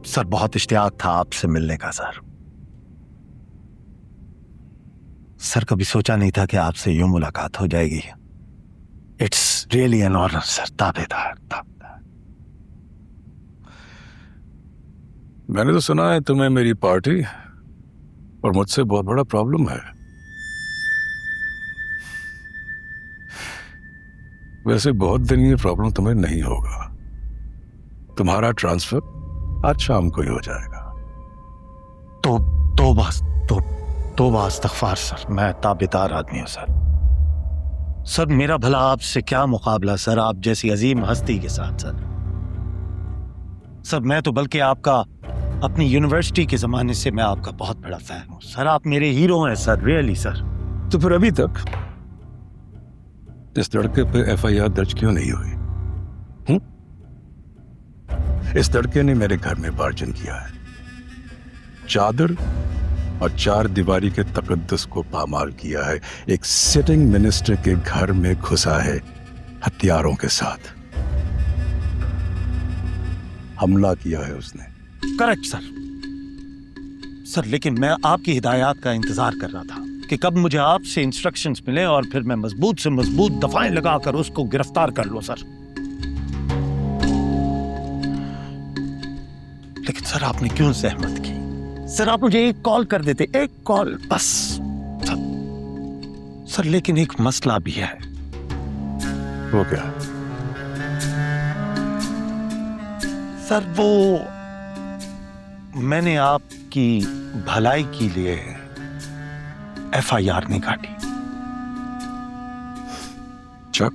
Sir बहुत इश्तियाक था आपसे मिलने का सर। सर कभी सोचा नहीं था कि आपसे यूं मुलाकात हो जाएगी। It's really an honour sir. ताबेदार। मैंने तो सुना है तुम्हें मेरी पार्टी और मुझसे बहुत बड़ा प्रॉब्लम है। वैसे बहुत दिन ये प्रॉब्लम तुम्हें नहीं होगा। तुम्हारा ट्रांसफर आज शाम को ही हो जाएगा। तोबा इस्तग़फ़ार सर। मैं ताबेदार आदमी हूं सर। सर मेरा भला आपसे क्या मुकाबला सर, आप जैसी अजीम हस्ती के साथ सर। सर मैं तो बल्कि आपका अपनी यूनिवर्सिटी के जमाने से मैं आपका बहुत बड़ा फैन हूं सर। आप मेरे हीरो हैं सर, रियली सर। तो फिर अभी तक इस लड़के पे एफआईआर दर्ज क्यों नहीं हुई? इस लड़के ने मेरे घर में बार्जन किया है, चादर और चार दीवारी के तकद्दुस को पामाल किया है। एक सिटिंग मिनिस्टर के घर में घुसा है हथियारों के साथ। हमला किया है उसने। Correct sir. सर लेकिन मैं आपकी हिदायत का इंतजार कर रहा था कि कब मुझे आपसे इंस्ट्रक्शंस मिले और फिर मैं मजबूत से मजबूत दफाएं लगाकर उसको गिरफ्तार कर लूं सर। लेकिन सर आपने क्यों सहमत की? सर आप मुझे एक कॉल कर देते, एक कॉल बस सर। लेकिन एक मसला भी है। वो क्या? सर वो मैंने आपकी भलाई के लिए एफआईआर नहीं काटी। चक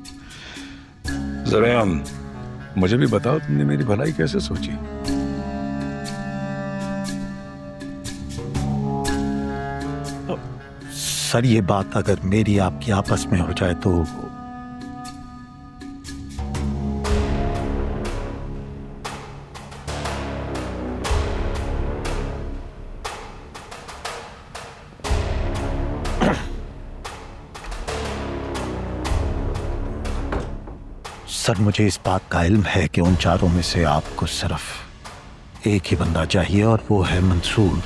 जरा मुझे भी बताओ, तुमने मेरी भलाई कैसे सोची? सर ये बात अगर मेरी आपकी आपस में हो जाए तो सर मुझे इस बात का इल्म है कि उन चारों में से आपको सिर्फ एक ही बंदा चाहिए और वो है मंसूर।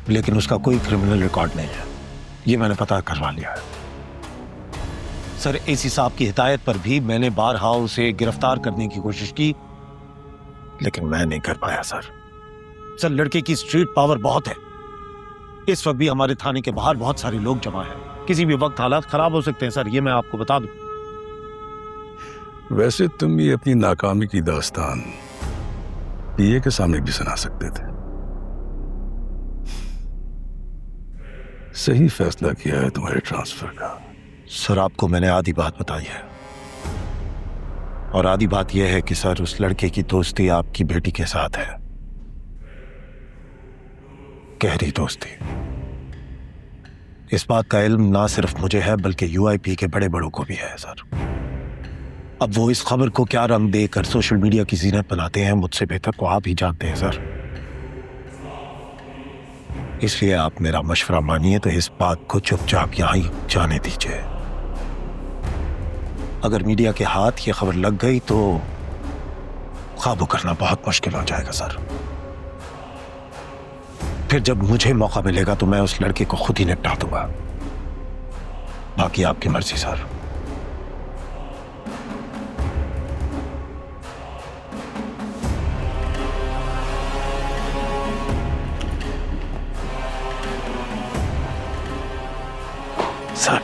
लेकिन उसका कोई क्रिमिनल रिकॉर्ड नहीं है, ये मैंने पता करवा लिया है। सर एसी साहब की हिदायत पर भी मैंने बारहा उसे गिरफ्तार करने की कोशिश की, लेकिन मैं नहीं कर पाया सर। सर लड़के की स्ट्रीट पावर बहुत है। इस वक्त भी हमारे थाने के बाहर बहुत सारे लोग जमा हैं। किसी भी वक्त हालात खराब हो सकते हैं सर, ये मैं आपको बता दूं। वैसे तुम ये अपनी नाकामी की दास्तान पीए के सामने भी सुना सकते थे। सही फैसला किया है तुम्हारे ट्रांसफर का। सर आपको मैंने आधी बात बताई है, और आधी बात यह है कि सर उस लड़के की दोस्ती आपकी बेटी के साथ है, गहरी दोस्ती। इस बात का इल्म ना सिर्फ मुझे है बल्कि यूआईपी के बड़े बड़ों को भी है सर। अब वो इस खबर को क्या रंग देकर सोशल मीडिया की जीनत बनाते हैं, मुझसे बेहतर को आप ही जानते हैं सर। इसलिए आप मेरा मशवरा मानिए तो इस बात को चुपचाप यहां ही जाने दीजिए। अगर मीडिया के हाथ ये खबर लग गई तो काबू करना बहुत मुश्किल हो जाएगा सर। फिर जब मुझे मौका मिलेगा तो मैं उस लड़के को खुद ही निपटा दूंगा। बाकी आपकी मर्जी सर। सर